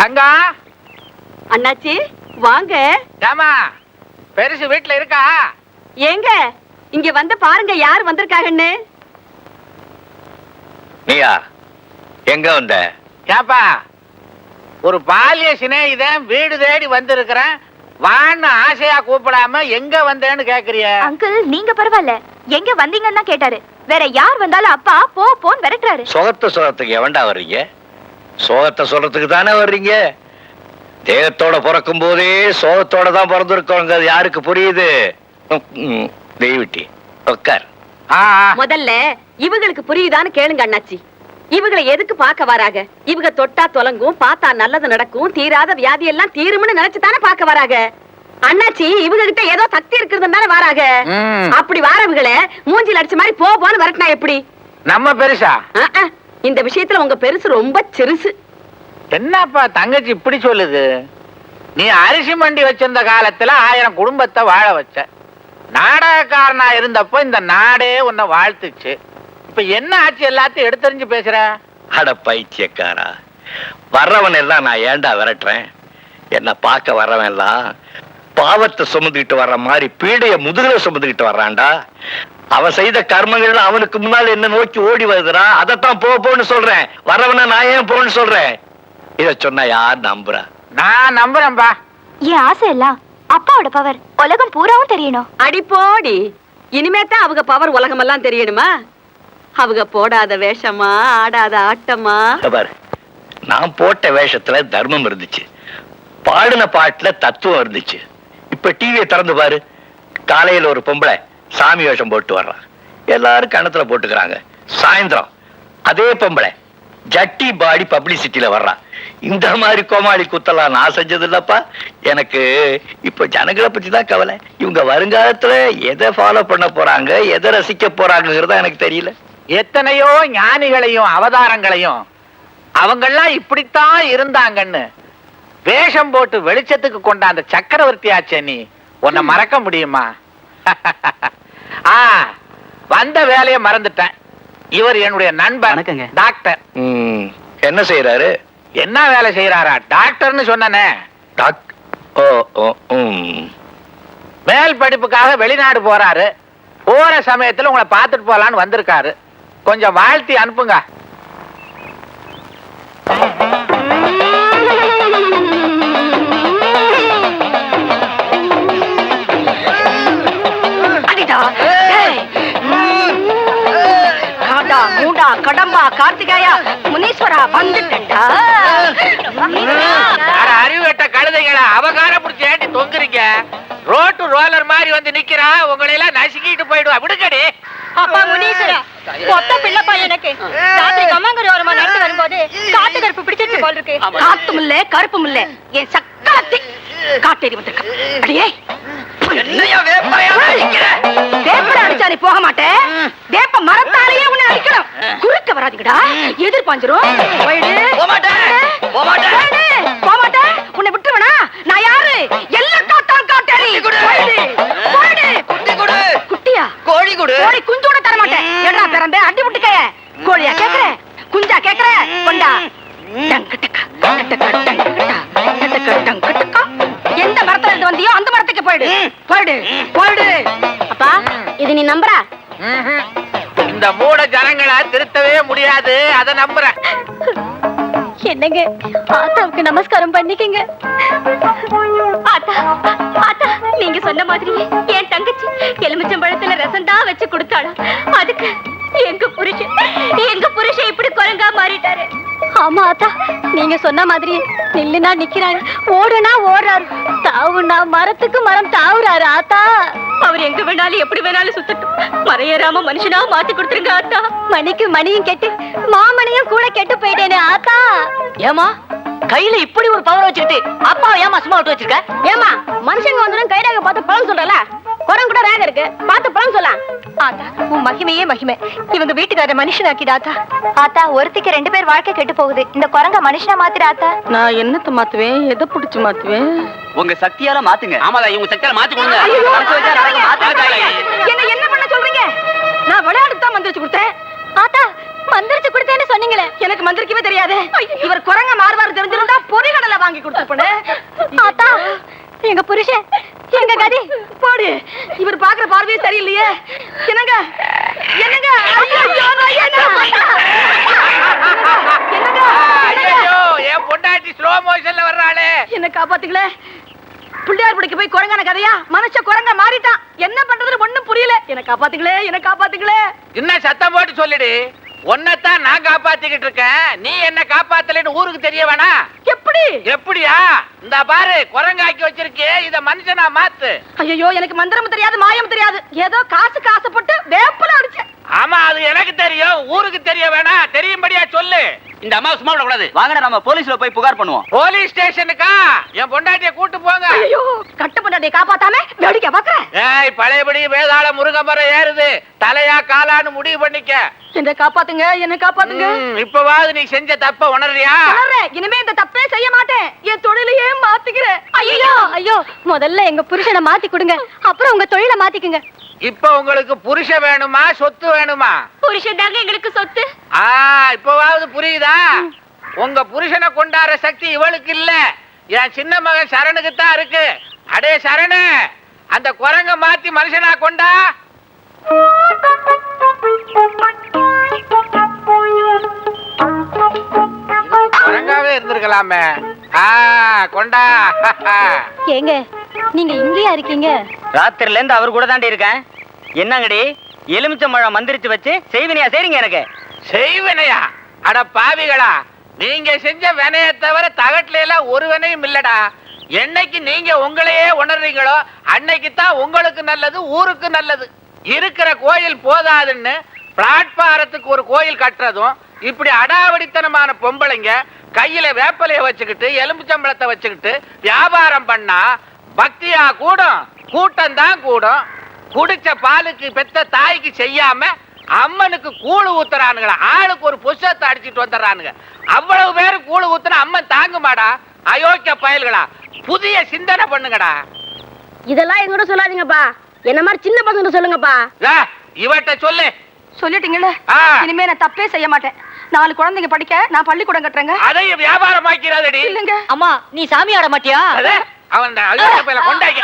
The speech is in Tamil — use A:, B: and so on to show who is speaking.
A: தங்கா
B: அண்ணாச்சி வாங்க.
A: ஏமா பெருசு வீட்டுல இருக்கா?
B: ஏங்க இங்க வந்து பாருங்க யார் வந்திருக்காங்கன்னு.
C: நீயா எங்க வந்த?
A: ஏப்பா ஒரு பாலிய சிநேகிதன் வீடு தேடி வந்திருக்கிறேன், வான்னு ஆசையா கூப்பிடாம எங்க வந்தேன்னு கேக்குறிய?
D: அங்கிள் நீங்க பரவாயில்ல, எங்க வந்தீங்கன்னு தான் கேட்டாரு. வேற யார் வந்தாலும் அப்பா போ போன்னு விரட்டுறாரு.
C: சோகத்தை சொல்றதுக்கு எவன்டா வர்றீங்க? சோகத்தை சொல்றதுக்கு தானே வர்றீங்க. தேகத்தோட பிறக்கும் போதே சோகத்தோட தான் பிறந்திருக்கோங்க. யாருக்கு புரியுது? தெய்விட்டி உட்கார்.
B: முதல்ல இவங்களுக்கு புரியுதான்னு கேளுங்க அண்ணாச்சி. இவங்களை எதுக்கு பார்க்க வராங்க? இவங்க தொட்டா தொலங்கும், பார்த்தா நல்லது நடக்கும், தீராத வியாதி எல்லாம் தீரும்னு நினைச்சுதானே பார்க்க வராங்க. அண்ணாச்சி இவங்க கிட்ட ஏதோ சக்தி இருக்குதுன்னு வராங்க. அப்படி வாரவங்கள மூஞ்சில அடிச்ச மாதிரி போன்னு வரட்டினா எப்படி?
A: நம்ம பெருசா?
B: இந்த விஷயத்துல உங்க பெருசு ரொம்ப சிறுசு.
A: என்னப்பா தங்கச்சி இப்படி சொல்லுது? நீ அரிசி மண்டி வச்சிருந்த காலத்துல 1000 குடும்பத்தை வாழ வச்ச. நாடகக்காரனா இருந்தப்போ இந்த நாடே உன்னை வாழ்த்துச்சு. இப்ப என்ன ஆச்சு எல்லாத்தையும் எடுத்தறிஞ்சு பேசுற?
C: அட பைத்தியக்காரா, வர்றவன் எல்லாம் நான் ஏண்டா விரட்டுறேன்? என்ன பார்க்க வர்றவன் எல்லாம் பாவத்தை சுமந்துக்கிட்டு வர்ற மாதிரி பீடைய முதுகுல சுமந்துக்கிட்டு வர்றான்டா. அவன் செய்த கர்மங்கள் அவனுக்கு முன்னால் என்ன நோக்கி ஓடி வருதுடா. அதைத்தான் போன்னு சொல்றேன். வர்றவன நான் ஏன் போன்னு சொல்றேன்? இத சொன்னா யார் நம்புறா?
A: நான் நம்புறேன்பா.
D: என் ஆசை எல்லாம் அப்பாவோட பவர் உலகம் பூராவும் தெரியணும்.
B: அடிப்போடி, இனிமேத்தான் அவங்க பவர் உலகம் எல்லாம் தெரியணுமா? அவங்க போடாத வேஷமா, ஆடாத ஆட்டமா?
C: பாரு, நான் போட்ட வேஷத்துல தர்மம் இருந்துச்சு, பாடின பாட்டுல தத்துவம் இருந்துச்சு. இப்ப டிவியை திறந்து பாரு, காலையில ஒரு பொம்பளை சாமி வேஷம் போட்டு வர்றான், எல்லாரும் கணத்துல போட்டுக்கிறாங்க. சாயந்தரம் அதே பொம்பளை ஜட்டி பாடி பப்ளிசிட்டியில வர்றான். இந்த மாதிரி கோமாளி குத்தலாம் நான் செஞ்சது இல்லப்பா. எனக்கு இப்ப ஜனங்களை பத்தி தான் கவலை. இவங்க வருங்காலத்துல எதை ஃபாலோ பண்ண போறாங்க, எதை ரசிக்க போறாங்கிறதா எனக்கு தெரியல.
A: எத்தனையோ ஞானிகளையும் அவதாரங்களையும் அவங்கெல்லாம் இப்படித்தான் இருந்தாங்கன்னு வேஷம் போட்டு வெளிச்சத்துக்கு கொண்டாந்த சக்கரவர்த்தி ஆச்சே, நீ உன்னை மறக்க முடியுமா? வந்த வேலையை மறந்துட்டேன். இவர் என்னுடைய நண்பர் டாக்டர்.
C: என்ன செய்யறாரு?
A: என்ன வேலை செய்யறாரா? டாக்டர்னு சொன்னனே. மேல் படிப்புக்காக வெளிநாடு போறாரு. போற சமயத்துல உங்களை பார்த்துட்டு போலான்னு வந்திருக்காரு. கொஞ்சம் வாழ்த்தி அனுப்புங்க.
B: கடம்பா கார்த்திகாயா முனீஸ்வரா வந்துட்டா.
A: அறிவுட்ட கழுதைகளா அவகார புடிச்சு ஏட்டி தொங்குறீங்க. ரோட்டு ரோலர் மாதிரி வந்து நிக்கிறா. உங்களை எல்லாம் நசுக்கிட்டு போயிடுவா. விடுக்கடி.
D: அப்பா முனீஸ்வரா, மொத்த பிள்ளைப்பா எனக்கு. ராத்திரி கம்மங்கரை ஓரமா நடந்து வரும்போது காட்டு கருப்பு பிடிச்சிட்டு போல் இருக்கு.
B: காத்தும் இல்ல கருப்பும் இல்ல, என் சக்கரத்தி காட்டேறி வந்திருக்க. அடியே வேப்பட அடிச்சா நீ போக மாட்டேன். வேப்ப மரத்தாலேயே உன்னை அடிக்கணும். குறுக்க வராதீங்கடா, எதிர்பாஞ்சிரும். உன்னை விட்டுருவனா? நான் யாரு? எல்லாம் காத்தான் காட்டேரி. குட்டியா? கோழி குடு. கோழி குஞ்சு கூட தர மாட்டேன். ஏடா பிறந்த அடி விட்டுக்க. கோழியா கேக்குற? குஞ்சா கேக்குற? கொண்டா. எந்த மரத்துல இருந்து வந்தியோ அந்த மரத்துக்கு போயிடு. போயிடு போயிடு. அப்பா இது நீ நம்புறா?
A: இந்த மூட ஜனங்களை திருத்தவே முடியாது, அதை நம்புறேன்.
D: என்னங்க, ஆத்தாவுக்கு நமஸ்காரம் பண்ணிக்கங்க. ஆத்தா ஆத்தா, நீங்க சொன்ன மாதிரி என் தங்கச்சி எலுமிச்சம்பழத்துல ரசம் தான் வச்சு கொடுத்தாளா? அதுக்கு எங்க புருஷன் இப்படி குரங்கா மாறிட்டாரு. ஆமா ஆத்தா, நீங்க சொன்ன மாதிரி நில்லுனா நிக்கிறாரு, ஓடுனா ஓடுறாரு, தாவுனா மரத்துக்கு மரம் தாவுறாரு. ஆத்தா அவர் எங்க வேணாலும் எப்படி வேணாலும் சுத்தட்டும், மறையறாம மனுஷனா மாத்தி கொடுத்துருங்க ஆத்தா. மணிக்கு மணியும் கெட்டு மாமணியும் கூட கெட்டு போயிட்டேனே ஆத்தா.
B: ஏமா கையில இப்படி ஒரு பவர் வச்சுக்கிட்டு அப்பா ஏமா சும்மா விட்டு வச்சிருக்க? ஏமா மனுஷங்க வந்ததும் கைடாக பார்த்து பழம் சொல்றல, குரம் கூட ரேக இருக்கு, பார்த்து பழம் சொல்லலாம்.
D: ஆத்தா உன் மகிமையே மகிமை. இவங்க வீட்டுக்கார மனுஷனாக்கிடாத்தா. ஆத்தா ஒருத்திக்கு 2 பேர் வாழ்க்கை கெட்டு போகுது, இந்த குரங்க மனுஷனா மாத்திராத்தா.
B: நான் என்னத்த மாத்துவேன், எதை புடிச்சு மாத்துவேன்?
E: உங்க சக்தியால மாத்துங்க.
A: ஆமாடா, இவங்க சக்தியால மாத்தி கொடுங்க.
B: என்ன பண்ண சொல்றீங்க? நான் விளையாட்டுக்கு தான் மந்திரிச்சு கொடுத்தேன்.
D: ஆத்தா மந்திரிச்சு கொடுத்தேன்னு சொன்னீங்களே,
B: எனக்கு மந்திரிக்கவே தெரியாது. இவர் குரங்க மாறுவாரு தெரிஞ்சிருந்தா பொரிகடலை வாங்கி கொடுத்துப்பனே.
D: ஆத்தா எங்க புருஷன் எங்க கதி
B: போடு. இவர் பாக்குற பார்வையே சரியில்லையே. என்னங்க என்னங்க
A: ஐயோ என் பொண்டாட்டி ஸ்லோ மோஷன்ல வர்றாளே.
B: என்ன காப்பாத்துங்களே. பிள்ளையார் பிடிக்க போய் குரங்கான கதையா? மனுஷ குரங்க மாறிட்டான். என்ன பண்றதுன்னு ஒண்ணும் புரியல. என்ன காப்பாத்துங்களே, என்ன காப்பாத்துங்களே.
A: இன்னும் சத்தம் போட்டு சொல்லிடு. உன்னைத்தான் நான் காப்பாத்திக்கிட்டு இருக்கேன். நீ என்ன காப்பாத்தலன்னு ஊருக்கு தெரிய வேணா?
B: எப்படி
A: எப்படியா? இந்த பாரு குரங்காக்கி வச்சிருக்கே, இத மனுஷனா மாத்து.
B: ஐயோ எனக்கு மந்திரம் தெரியாது, மாயம் தெரியாது. ஏதோ காசுக்கு ஆசைப்பட்டு வேப்பல அடிச்சேன்.
A: ஆமா அது எனக்கு தெரியும், ஊருக்கு தெரிய வேணா. தெரியும்படியா சொல்லு.
E: இந்த அம்மா சும்மா விடக்கூடாது. வாங்கடா நம்ம போலீஸ்ல போய் புகார் பண்ணுவோம்.
A: போலீஸ் ஸ்டேஷனுக்கா? என் பொண்டாட்டிய கூட்டு போங்க.
B: ஐயோ கட்ட பொண்டாட்டியை காப்பாத்தாம வேடிக்கை பாக்குறேன்.
A: ஏய் பழையபடி வேதாள முருங்க மரம் ஏறுது. தலையா காலான்னு முடிவு பண்ணிக்க.
B: என்ன காப்பாத்துங்க, என்ன காப்பாத்துங்க.
A: இப்பவாது நீ செஞ்ச தப்ப உணர்றியா?
B: உணர்றேன். இனிமே இந்த தப்பே செய்ய மாட்டேன். என் தொழிலையே மாத்திக்கிறேன்.
D: ஐயோ ஐயோ முதல்ல எங்க புருஷனை மாத்தி கொடுங்க, அப்புறம் உங்க தொழிலை மாத்திக்குங்க.
A: இப்ப உங்களுக்கு புருஷ வேணுமா சொத்து வேணுமா?
D: புருஷன் தாங்க எங்களுக்கு சொத்து.
A: இப்பவாவது புரியுதா? உங்க புருஷனை கொண்டாடுற சக்தி இவளுக்கு இல்ல, என் சின்ன மகன் சரணுக்கு தான் இருக்கு. அடே சரணு, அந்த குரங்க மாத்தி மனுஷனா கொண்டா. குரங்காவே இருந்திருக்கலாமே. கொண்டா.
D: ஏங்க நீங்க இங்கேயா இருக்கீங்க?
E: ராத்திரில இருந்து அவர் கூட தாண்டி இருக்கேன். என்னங்கடி எலுமிச்சம்பழம் மந்திரிச்சு வச்சு செய்வினையா செய்றீங்க எனக்கு?
A: செய்வினையா? அட பாவிகளா, நீங்க செஞ்ச வினையை தவிர தகட்டுல எல்லாம் ஒரு வினையும் இல்லடா. என்னைக்கு நீங்க உங்களையே உணர்றீங்களோ அன்னைக்கு தான் உங்களுக்கு நல்லது, ஊருக்கு நல்லது. இருக்கிற கோயில் போதாதுன்னு பிளாட்பாரத்துக்கு ஒரு கோயில் கட்டுறதும், இப்படி அடாவடித்தனமான பொம்பளைங்க கையில வேப்பலைய வச்சுக்கிட்டு எலும்புச்சம்பளத்தை வச்சுக்கிட்டு வியாபாரம் பண்ணா பக்தியா கூடும், கூட்டம் தான் கூடும். குடிச்ச பாலுக்கு பெத்த தாய்க்கு செய்யாம அம்மனுக்கு கூழு ஊத்துறானுங்களா? ஆளுக்கு ஒரு புஷ்பத்தை அடிச்சிட்டு வந்துடுறானுங்க. அவ்வளவு பேரு கூழு ஊத்துனா அம்மன் தாங்குமாடா? அயோக்கிய பயல்களா, புதிய சிந்தனை பண்ணுங்கடா.
B: இதெல்லாம் எங்கூட சொல்லாதீங்கப்பா. என்ன மாதிரி சின்ன பசங்க சொல்லுங்கப்பா.
A: இவட்ட சொல்லு.
B: சொல்லிட்டீங்களே, இனிமே நான் தப்பே செய்ய மாட்டேன். 4 குழந்தைங்க படிக்க நான் பள்ளிக்கூடம் கட்டுறேங்க.
A: அதையும் வியாபாரமாக்கிறாதடி.
B: இல்லங்க
D: அம்மா நீ சாமி ஆட மாட்டியா?
A: அவன் கொண்டாக்கி